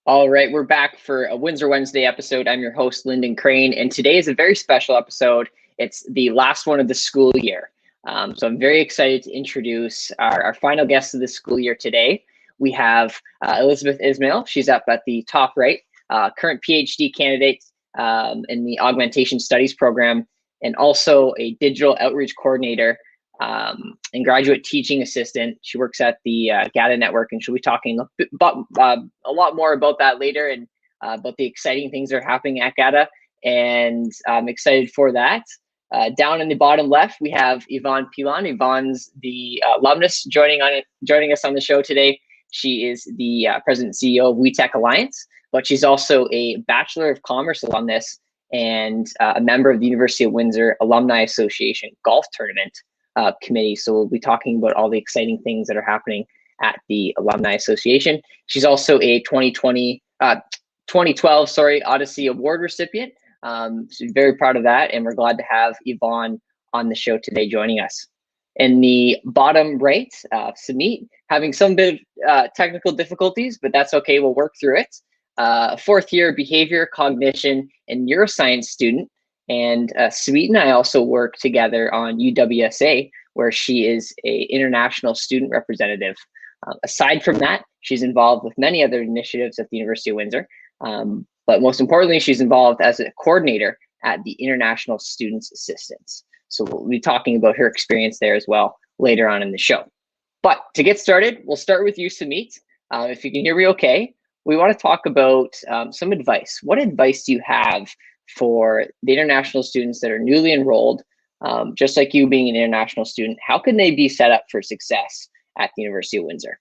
All right, we're back for a Windsor Wednesday episode. I'm your host, Lyndon Crane, and today is a very special episode. It's the last one of the school year. So I'm very excited to introduce our final guest of the school year today. We have Elizabeth Ismail. She's up at the top right, current Ph.D. candidate in the Augmentation Studies program, and also a digital outreach coordinator and graduate teaching assistant. She works at the GATA Network, and she'll be talking a lot more about that later and about the exciting things that are happening at GATA, and I'm excited for that. Down in the bottom left, we have Yvonne Pilon. Yvonne's the alumnus joining us on the show today. She is the president and CEO of WeTech Alliance, but she's also a Bachelor of Commerce alumnus and a member of the University of Windsor Alumni Association Golf Tournament committee. So we'll be talking about all the exciting things that are happening at the Alumni Association. She's also a 2012 Odyssey Award recipient. So very proud of that, and we're glad to have Yvonne on the show today joining us. In the bottom right, Sumeet, having some bit of technical difficulties, but that's okay, we'll work through it. Fourth year Behavior, Cognition, and Neuroscience student. And Sumeet and I also work together on UWSA, where she is an international student representative. Aside from that, she's involved with many other initiatives at the University of Windsor. But most importantly, she's involved as a coordinator at the International Students Assistance. So we'll be talking about her experience there as well later on in the show. But to get started, we'll start with you, Sumeet. If you can hear me okay, we want to talk about some advice. What advice do you have for the international students that are newly enrolled, just like you being an international student? How can they be set up for success at the University of Windsor?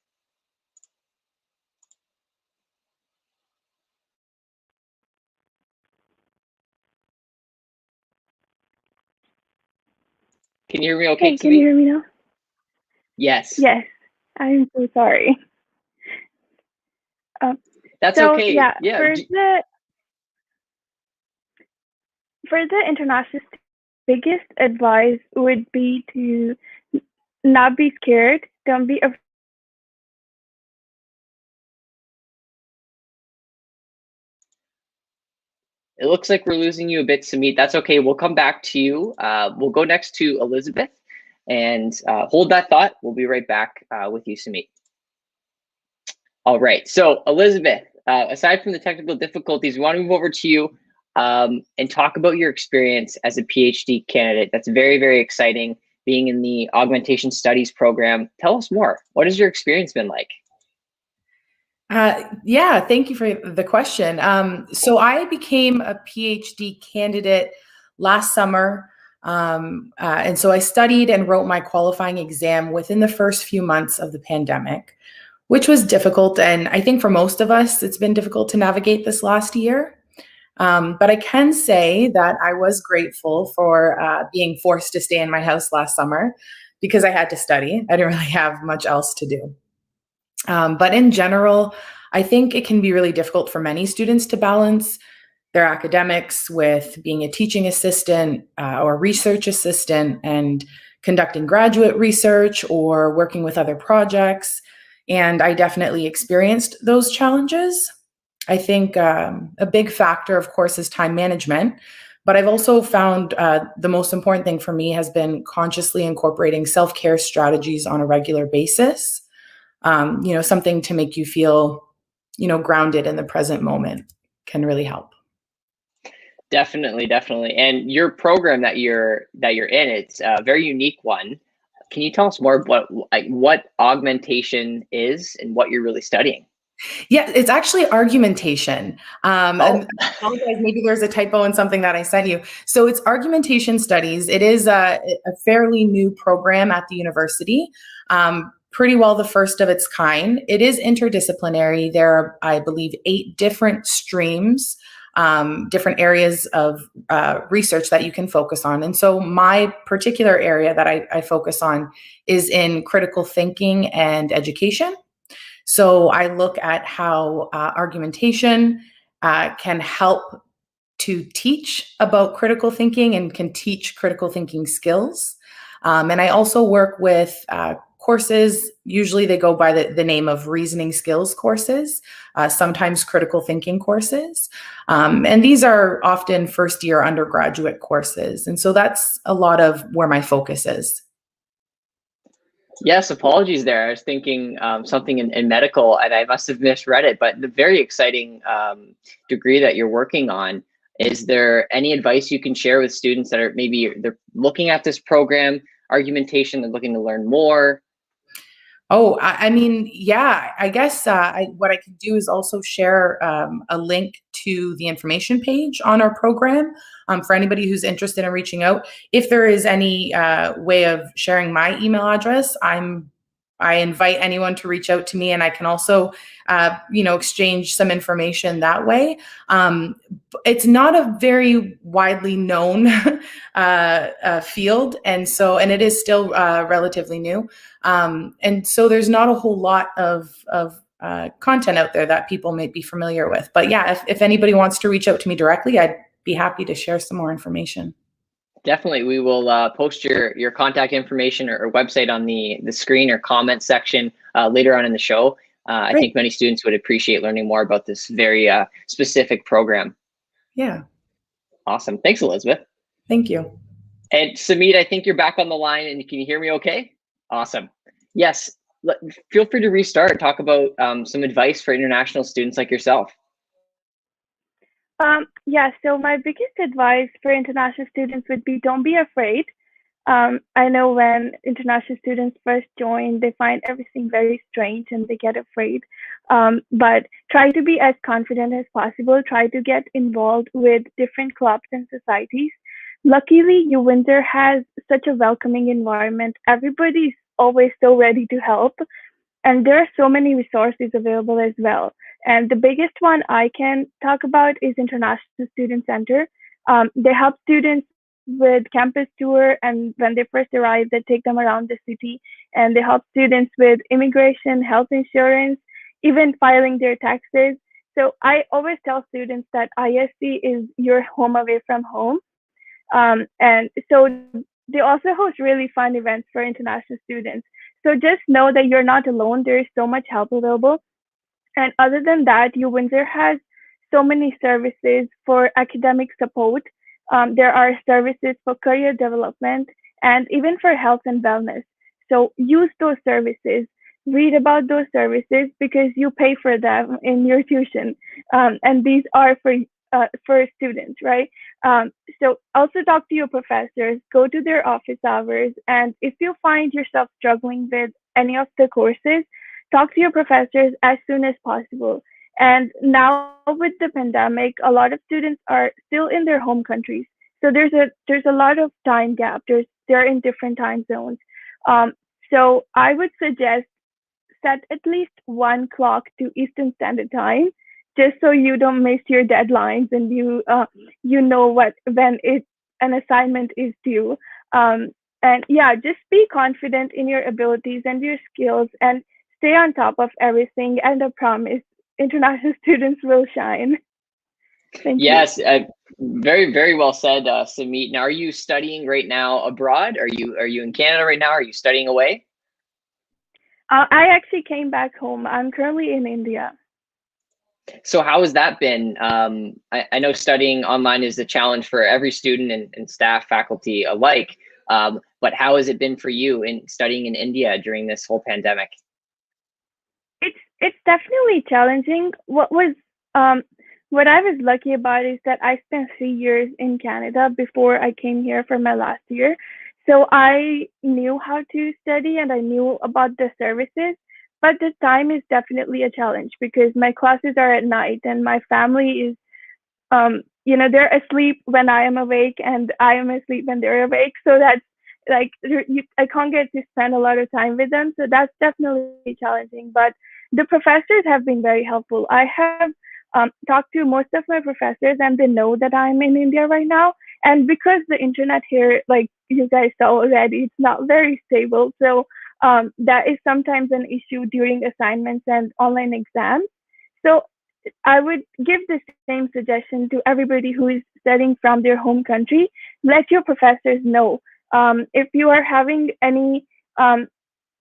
Can you hear me okay, Hey, can you hear me now? Yes. Yes, I'm so sorry. That's so, okay. Yeah, for the international, biggest advice would be to not be scared. Don't be afraid. It looks like we're losing you a bit, Sumeet. That's okay. We'll come back to you. We'll go next to Elizabeth, and hold that thought. We'll be right back with you, Sumeet. All right. So Elizabeth, aside from the technical difficulties, we want to move over to you and talk about your experience as a PhD candidate. That's very, very exciting, being in the Augmentation Studies program. Tell us more. What has your experience been like? Yeah, thank you for the question. So I became a PhD candidate last summer. And so I studied and wrote my qualifying exam within the first few months of the pandemic, which was difficult. And I think for most of us, it's been difficult to navigate this last year. But I can say that I was grateful for being forced to stay in my house last summer because I had to study. I didn't really have much else to do. But in general, I think it can be really difficult for many students to balance their academics with being a teaching assistant or research assistant and conducting graduate research or working with other projects. And I definitely experienced those challenges. I think a big factor, of course, is time management. But I've also found the most important thing for me has been consciously incorporating self-care strategies on a regular basis. Something to make you feel, grounded in the present moment can really help. Definitely. And your program that you're in, it's a very unique one. Can you tell us more about what augmentation is and what you're really studying? Yeah, it's actually argumentation. And I apologize, maybe there's a typo in something that I sent you. So it's argumentation studies. It is a fairly new program at the university. Pretty well the first of its kind. It is interdisciplinary. There are, I believe, 8 different streams, different areas of research that you can focus on. And so my particular area that I focus on is in critical thinking and education. So I look at how argumentation can help to teach about critical thinking and can teach critical thinking skills. And I also work with courses, usually they go by the name of reasoning skills courses, sometimes critical thinking courses. And these are often first-year undergraduate courses. And so that's a lot of where my focus is. Yes, apologies there. I was thinking something in medical, and I must have misread it, but the very exciting degree that you're working on. Is there any advice you can share with students that are maybe they're looking at this program, argumentation, they're looking to learn more? Oh, I mean, yeah, I guess what I can do is also share a link to the information page on our program for anybody who's interested in reaching out. If there is any way of sharing my email address, I invite anyone to reach out to me, and I can also, exchange some information that way. It's not a very widely known field, and it is still relatively new. And so there's not a whole lot of content out there that people may be familiar with. But yeah, if anybody wants to reach out to me directly, I'd be happy to share some more information. Definitely. We will post your contact information or website on the screen or comment section later on in the show. I think many students would appreciate learning more about this very specific program. Yeah. Awesome. Thanks, Elizabeth. Thank you. And Sumeet, I think you're back on the line, and can you hear me okay? Awesome. Yes. Feel free to restart. Talk about some advice for international students like yourself. Yeah, so my biggest advice for international students would be don't be afraid. I know when international students first join, they find everything very strange and they get afraid. But try to be as confident as possible. Try to get involved with different clubs and societies. Luckily, UWindsor has such a welcoming environment. Everybody's always so ready to help. And there are so many resources available as well. And the biggest one I can talk about is International Student Center. They help students with campus tour, and when they first arrive, they take them around the city, and they help students with immigration, health insurance, even filing their taxes. So I always tell students that ISC is your home away from home. And so they also host really fun events for international students. So just know that you're not alone. There is so much help available. And other than that, UWindsor has so many services for academic support. There are services for career development and even for health and wellness. So use those services, read about those services because you pay for them in your tuition. And these are for students, right? So also talk to your professors, go to their office hours. And if you find yourself struggling with any of the courses, talk to your professors as soon as possible. And now with the pandemic, a lot of students are still in their home countries. So there's a lot of time gap. They're in different time zones. So I would suggest set at least one clock to Eastern Standard Time, just so you don't miss your deadlines and you know when an assignment is due. And yeah, just be confident in your abilities and your skills and stay on top of everything. And I promise, international students will shine. Thank you. Yes, very, very well said, Sumeet. Now, are you studying right now abroad? Are you in Canada right now? Are you studying away? I actually came back home. I'm currently in India. So how has that been? I know studying online is a challenge for every student and staff, faculty alike. But how has it been for you in studying in India during this whole pandemic? It's definitely challenging. What I was lucky about is that I spent 3 years in Canada before I came here for my last year. So I knew how to study and I knew about the services, but the time is definitely a challenge because my classes are at night and my family is, they're asleep when I am awake and I am asleep when they're awake. So that's like, I can't get to spend a lot of time with them. So that's definitely challenging, but the professors have been very helpful. I have talked to most of my professors and they know that I'm in India right now. And because the internet here, like you guys saw already, it's not very stable. So that is sometimes an issue during assignments and online exams. So I would give the same suggestion to everybody who is studying from their home country. Let your professors know. If you are having any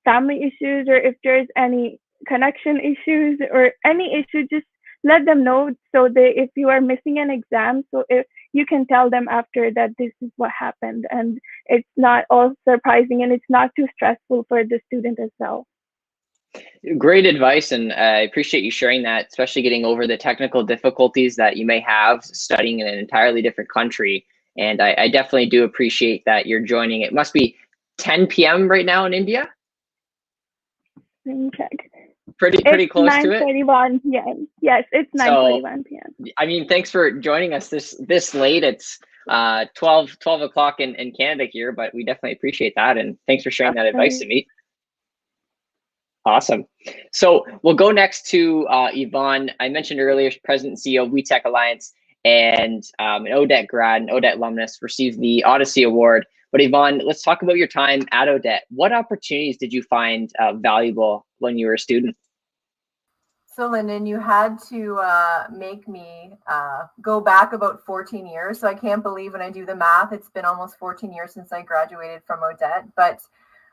family issues or if there's any connection issues or any issue, just let them know, so if you are missing an exam, so if you can tell them after that this is what happened, and it's not all surprising and it's not too stressful for the student as well. Great advice, and I appreciate you sharing that, especially getting over the technical difficulties that you may have studying in an entirely different country. And I definitely do appreciate that you're joining. It must be 10 p.m. right now in India? Let me check. Pretty close to it. 9:31 p.m. Yes, it's 9:31 p.m. I mean, thanks for joining us this late. It's 12 o'clock in Canada here, but we definitely appreciate that, and thanks for sharing that advice, Sumeet. Awesome. So we'll go next to Yvonne. I mentioned earlier, President and CEO of WeTech Alliance, and an Odette grad, and Odette alumnus, received the Odyssey Award. But Yvonne, let's talk about your time at Odette. What opportunities did you find valuable when you were a student? So Lyndon, you had to make me go back about 14 years. So I can't believe when I do the math, it's been almost 14 years since I graduated from Odette. But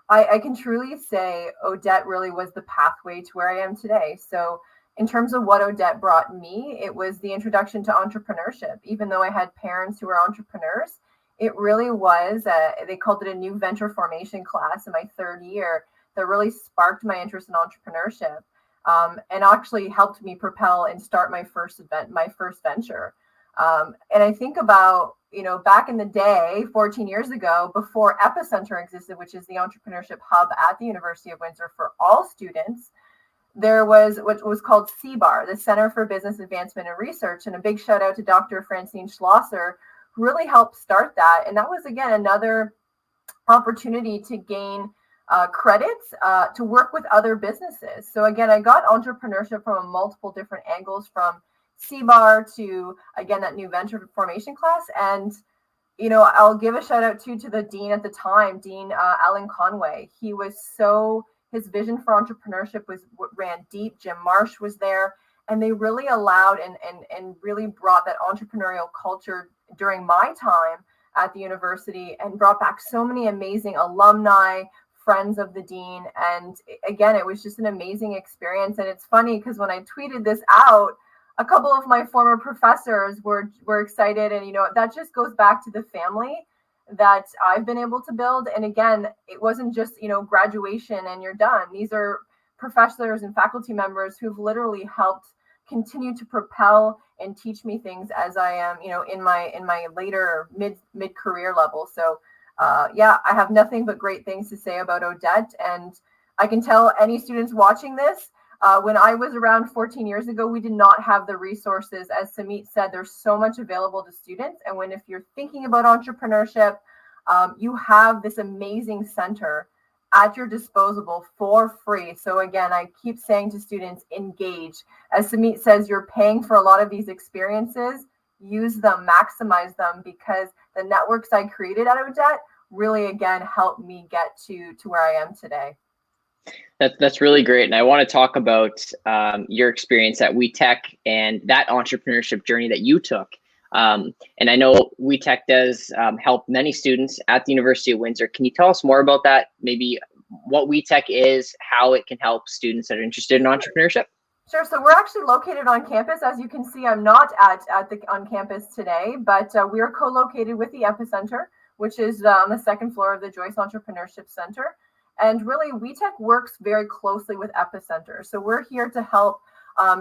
I can truly say Odette really was the pathway to where I am today. So in terms of what Odette brought me, it was the introduction to entrepreneurship. Even though I had parents who were entrepreneurs, it really was, they called it a new venture formation class in my third year that really sparked my interest in entrepreneurship. And actually helped me propel and start my first venture. And I think about, back in the day, 14 years ago, before Epicenter existed, which is the entrepreneurship hub at the University of Windsor for all students, there was what was called CBAR, the Center for Business Advancement and Research. And a big shout out to Dr. Francine Schlosser, who really helped start that. And that was, again, another opportunity to gain credits to work with other businesses. So again, I got entrepreneurship from multiple different angles, from CBAR to, again, that new venture formation class. And, I'll give a shout out to the dean at the time, Dean Alan Conway. His vision for entrepreneurship ran deep. Jim Marsh was there, and they really allowed and really brought that entrepreneurial culture during my time at the university, and brought back so many amazing alumni, friends of the dean. And again, it was just an amazing experience. And it's funny because when I tweeted this out, a couple of my former professors were excited. And, that just goes back to the family that I've been able to build. And again, it wasn't just, graduation and you're done. These are professors and faculty members who've literally helped continue to propel and teach me things as I am, in my later mid-career level. So I have nothing but great things to say about Odette. And I can tell any students watching this, when I was around 14 years ago, we did not have the resources. As Sumeet said, there's so much available to students. And if you're thinking about entrepreneurship, you have this amazing center at your disposal for free. So again, I keep saying to students, engage. As Sumeet says, you're paying for a lot of these experiences. Use them, maximize them, because the networks I created at Odette really, again, helped me get to where I am today. That's really great. And I want to talk about your experience at WeTech and that entrepreneurship journey that you took. And I know WeTech does help many students at the University of Windsor. Can you tell us more about that? Maybe what WeTech is, how it can help students that are interested in entrepreneurship? Sure. So we're actually located on campus. As you can see, I'm not on campus today, but we are co-located with the Epicenter, which is on the second floor of the Joyce Entrepreneurship Center. And really, WeTech works very closely with Epicenter. So we're here to help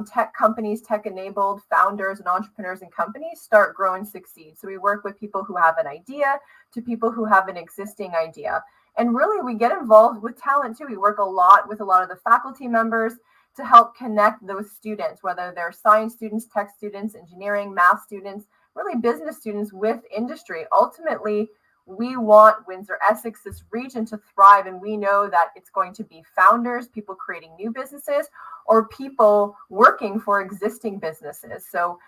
tech companies, tech-enabled founders and entrepreneurs and companies start, grow, and succeed. So we work with people who have an idea to people who have an existing idea. And really, we get involved with talent too. We work a lot with a lot of the faculty members to help connect those students, whether they're science students, tech students, engineering, math students, really business students with industry. Ultimately, we want Windsor, Essex, this region to thrive, and we know that it's going to be founders, people creating new businesses, or people working for existing businesses. So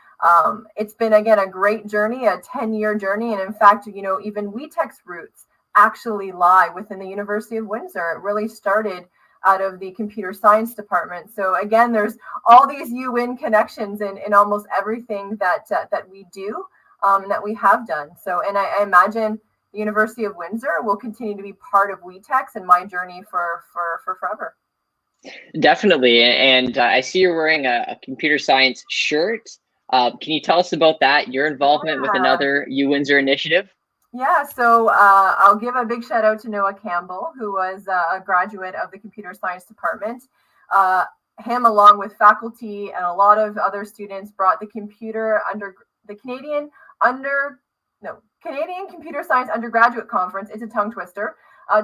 it's been, again, a great journey, a 10-year journey. And in fact, even WeTech's roots actually lie within the University of Windsor. It really started out of the computer science department. So again, there's all these UWin connections in almost everything that we do, and that we have done. So, and I imagine, the University of Windsor will continue to be part of WeTex and my journey for forever. Definitely. And I see you're wearing a computer science shirt. Can you tell us about that, your involvement with another UWindsor initiative? Yeah, so I'll give a big shout out to Noah Campbell, who was a graduate of the computer science department. Him, along with faculty and a lot of other students, brought the Canadian Computer Science Undergraduate Conference, it's a tongue twister,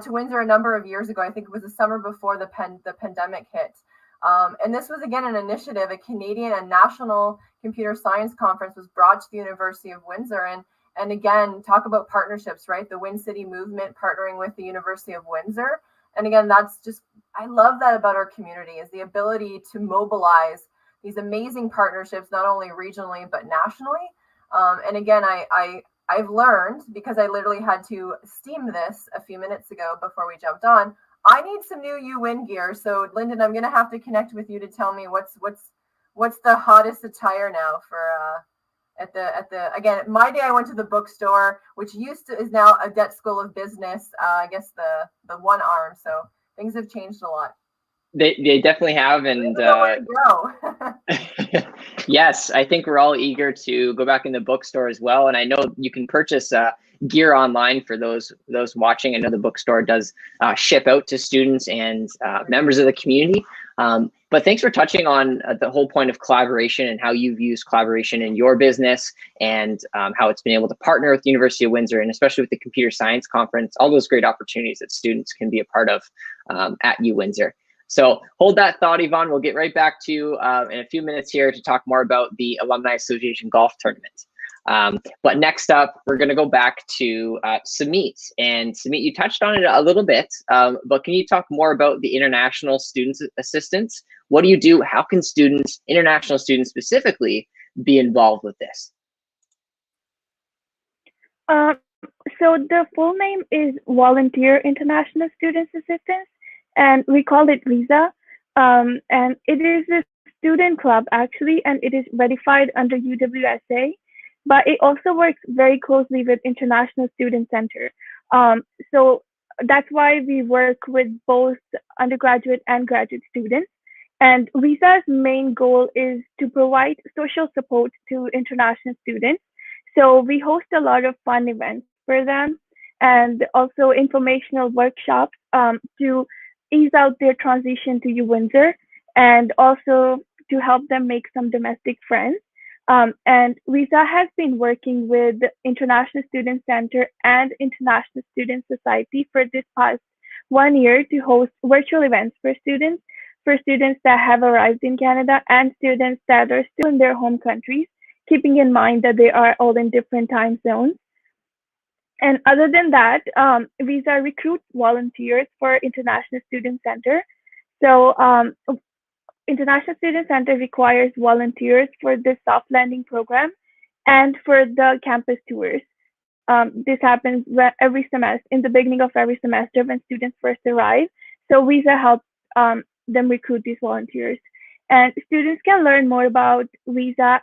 to Windsor a number of years ago. I think it was the summer before the pandemic hit. And this was, again, an initiative. A Canadian and national computer science conference was brought to the University of Windsor. And again, talk about partnerships, right? The Win City movement partnering with the University of Windsor. And again, that's just, I love that about our community, is the ability to mobilize these amazing partnerships, not only regionally, but nationally. And again, I've learned, because I literally had to steam this a few minutes ago before we jumped on, I need some new UWin gear. So Lyndon, I'm going to have to connect with you to tell me what's the hottest attire now for at the again, my day I went to the bookstore, which is now Odette School of Business, I guess the one arm. So things have changed a lot. They definitely have, and yes, I think we're all eager to go back in the bookstore as well. And I know you can purchase gear online for those watching. I know the bookstore does ship out to students and members of the community. But thanks for touching on the whole point of collaboration and how you've used collaboration in your business, and how it's been able to partner with the University of Windsor, and especially with the Computer Science Conference, all those great opportunities that students can be a part of at UWindsor. So hold that thought, Yvonne. We'll get right back to you in a few minutes here to talk more about the Alumni Association Golf Tournament. But next up, we're going to go back to Sumeet. And Sumeet, you touched on it a little bit, but can you talk more about the International Students Assistance? What do you do? How can students, international students specifically, be involved with this? So the full name is Volunteer International Students Assistance, and we call it VISA. And it is a student club, actually, and it is verified under UWSA. But it also works very closely with International Student Center. So that's why we work with both undergraduate and graduate students. And VISA's main goal is to provide social support to international students. So we host a lot of fun events for them, and also informational workshops to ease out their transition to UWindsor, and also to help them make some domestic friends. And VISA has been working with International Student Center and International Student Society for this past 1 year to host virtual events for students that have arrived in Canada and students that are still in their home countries, keeping in mind that they are all in different time zones. And other than that, VISA recruits volunteers for International Student Center. So International Student Center requires volunteers for the soft landing program and for the campus tours. This happens every semester, in the beginning of every semester when students first arrive. So VISA helps them recruit these volunteers. And students can learn more about VISA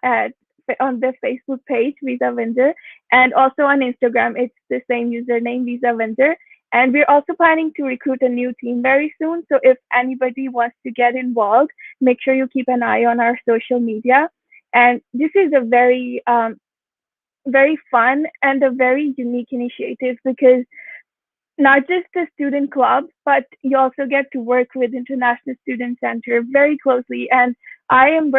on the Facebook page, Visa Windsor, and also on Instagram. It's the same username, Visa Windsor. And we're also planning to recruit a new team very soon. So if anybody wants to get involved, make sure you keep an eye on our social media. And this is a very, very fun and a very unique initiative, because not just the student club, but you also get to work with International Student Center very closely. And I am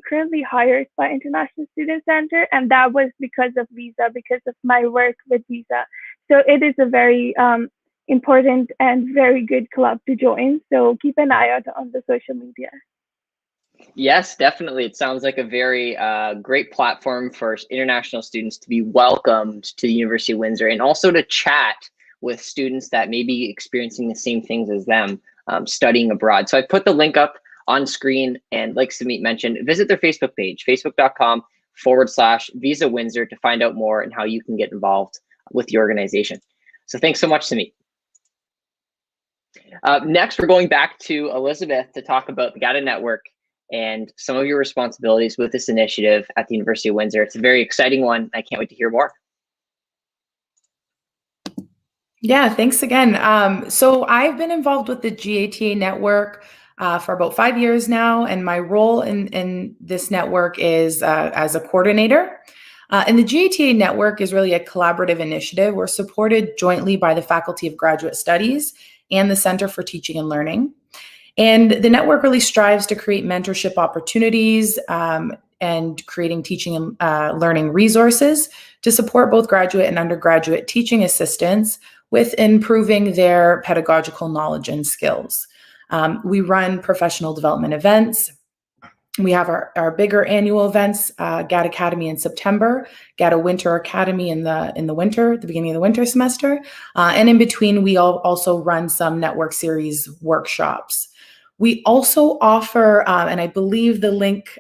currently hired by International Student Center, and that was because of VISA, because of my work with VISA. So it is a very important and very good club to join. So keep an eye out on the social media. Yes, definitely. It sounds like a very great platform for international students to be welcomed to the University of Windsor, and also to chat with students that may be experiencing the same things as them studying abroad. So I put the link up on screen, and like Sumeet mentioned, visit their Facebook page, facebook.com/Visa Windsor, to find out more and how you can get involved with the organization. So thanks so much, Sumeet. Next, we're going back to Elizabeth to talk about the GATA Network and some of your responsibilities with this initiative at the University of Windsor. It's a very exciting one. I can't wait to hear more. Yeah, thanks again. So I've been involved with the GATA network for about 5 years now, and my role in this network is as a coordinator. And the GATA network is really a collaborative initiative. We're supported jointly by the Faculty of Graduate Studies and the Center for Teaching and Learning. And the network really strives to create mentorship opportunities and creating teaching and learning resources to support both graduate and undergraduate teaching assistants with improving their pedagogical knowledge and skills. We run professional development events. We have our bigger annual events, GATA Academy in September, GATA Winter Academy in the winter, the beginning of the winter semester. And in between, we also run some network series workshops. We also offer, and I believe the link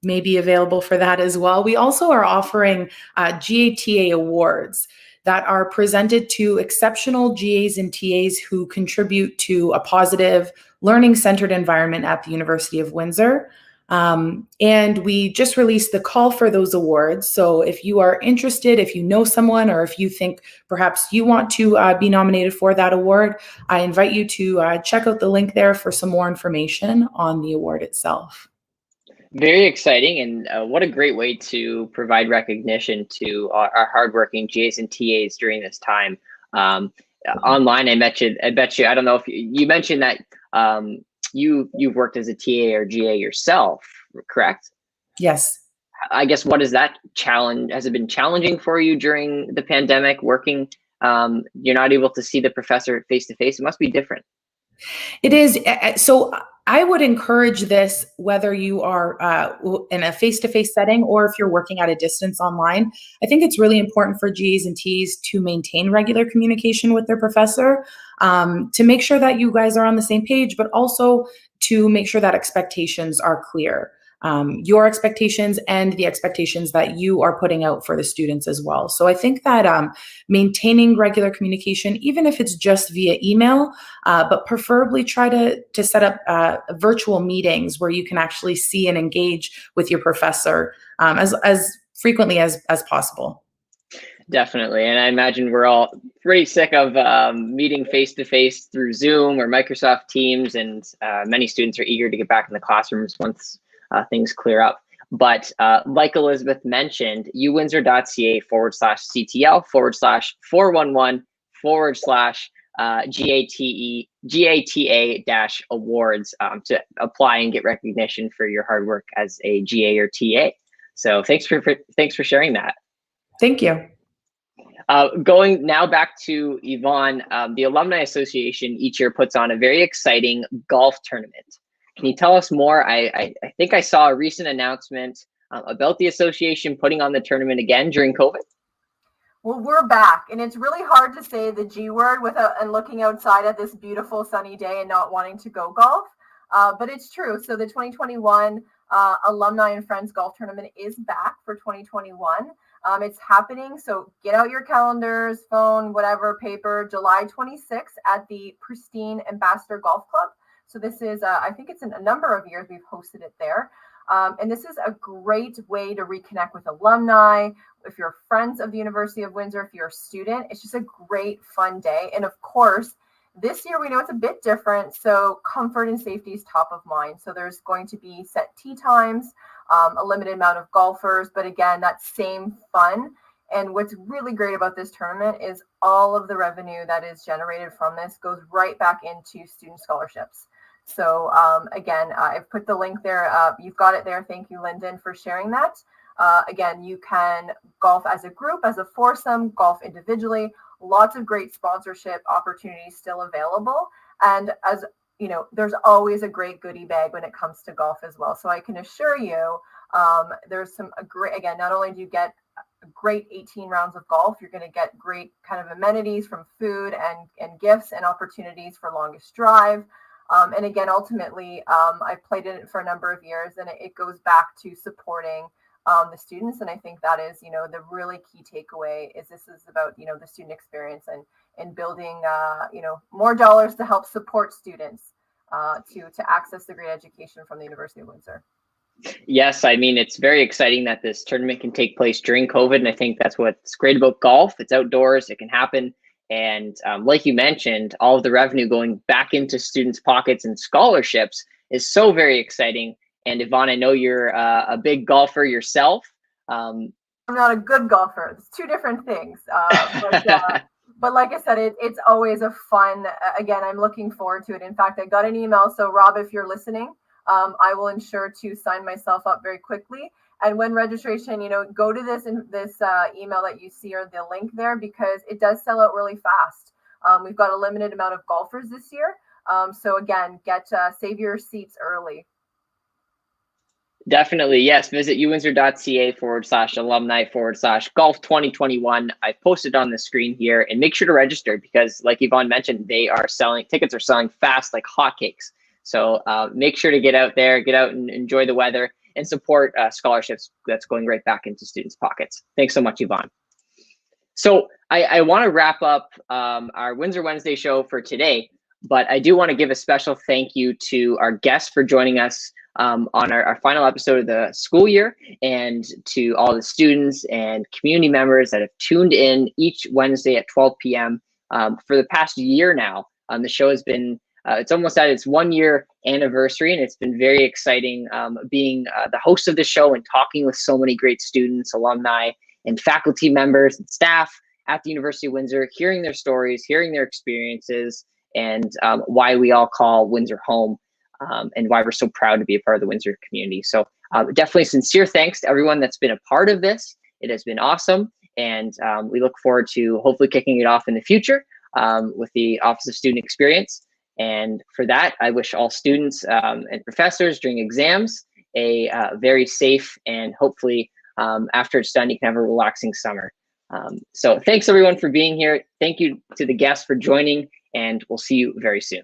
may be available for that as well. We also are offering GATA awards that are presented to exceptional GAs and TAs who contribute to a positive learning-centered environment at the University of Windsor. And we just released the call for those awards. So if you are interested, if you know someone, or if you think perhaps you want to be nominated for that award, I invite you to check out the link there for some more information on the award itself. Very exciting, and what a great way to provide recognition to our hardworking GAs and TAs during this time. Online, I bet you, I don't know if you mentioned that you've worked as a TA or GA yourself, correct? Yes. I guess, what is that challenge? Has it been challenging for you during the pandemic working? You're not able to see the professor face to face. It must be different. It is. So I would encourage this, whether you are in a face-to-face setting or if you're working at a distance online. I think it's really important for GAs and TAs to maintain regular communication with their professor, to make sure that you guys are on the same page, but also to make sure that expectations are clear. Your expectations and the expectations that you are putting out for the students as well. So I think that maintaining regular communication, even if it's just via email, but preferably try to set up virtual meetings where you can actually see and engage with your professor as frequently as possible. Definitely. And I imagine we're all pretty sick of meeting face-to-face through Zoom or Microsoft Teams, and many students are eager to get back in the classrooms once things clear up. But like Elizabeth mentioned, uwindsor.ca/411/GATA-awards to apply and get recognition for your hard work as a GA or TA. So thanks for sharing that. Thank you. Going now back to Yvonne, the Alumni Association each year puts on a very exciting golf tournament. Can you tell us more? I think I saw a recent announcement about the association putting on the tournament again during COVID. Well, we're back, and it's really hard to say the G word and looking outside at this beautiful sunny day and not wanting to go golf. But it's true. So the 2021 Alumni and Friends Golf Tournament is back for 2021. It's happening. So get out your calendars, phone, whatever, paper, July 26th at the pristine Ambassador Golf Club. So this is, I think it's in a number of years we've hosted it there. And this is a great way to reconnect with alumni. If you're friends of the University of Windsor, if you're a student, it's just a great, fun day. And of course, this year we know it's a bit different. So comfort and safety is top of mind. So there's going to be set tee times, a limited amount of golfers, but again, that same fun. And what's really great about this tournament is all of the revenue that is generated from this goes right back into student scholarships. So again, I've put the link there. You've got it there. Thank you, Lyndon, for sharing that. Again, you can golf as a group, as a foursome, golf individually. Lots of great sponsorship opportunities still available. And as you know, there's always a great goodie bag when it comes to golf as well. So I can assure you, there's a great, again, not only do you get a great 18 rounds of golf, you're going to get great kind of amenities from food and gifts and opportunities for longest drive. And again, ultimately, I've played in it for a number of years, and it goes back to supporting the students. And I think that is, you know, the really key takeaway is this is about, you know, the student experience and building, you know, more dollars to help support students to access the great education from the University of Windsor. Yes, I mean, it's very exciting that this tournament can take place during COVID. And I think that's what's great about golf. It's outdoors, it can happen And like you mentioned, all of the revenue going back into students' pockets and scholarships is so very exciting. And Yvonne, I know you're a big golfer yourself. I'm not a good golfer. It's two different things. But like I said, it's always a fun, again, I'm looking forward to it. In fact, I got an email. So Rob, if you're listening, I will ensure to sign myself up very quickly. And when registration, go to this email that you see or the link there, because it does sell out really fast. We've got a limited amount of golfers this year. So again, save your seats early. Definitely, yes. Visit uwindsor.ca/alumni/golf 2021. I posted on the screen here, and make sure to register because, like Yvonne mentioned, tickets are selling fast like hotcakes. So make sure to get out there, get out and enjoy the weather and support scholarships that's going right back into students' pockets. Thanks so much, Yvonne. So I want to wrap up our Windsor Wednesday show for today, but I do want to give a special thank you to our guests for joining us on our final episode of the school year, and to all the students and community members that have tuned in each Wednesday at 12 p.m. For the past year now. The show has been, it's almost at its 1-year anniversary, and it's been very exciting being the host of the show and talking with so many great students, alumni, and faculty members and staff at the University of Windsor, hearing their stories, hearing their experiences, and why we all call Windsor home. And why we're so proud to be a part of the Windsor community. So definitely sincere thanks to everyone that's been a part of this. It has been awesome. And we look forward to hopefully kicking it off in the future with the Office of Student Experience. And for that, I wish all students and professors during exams a very safe and hopefully after it's done, you can have a relaxing summer. So thanks everyone for being here. Thank you to the guests for joining, and we'll see you very soon.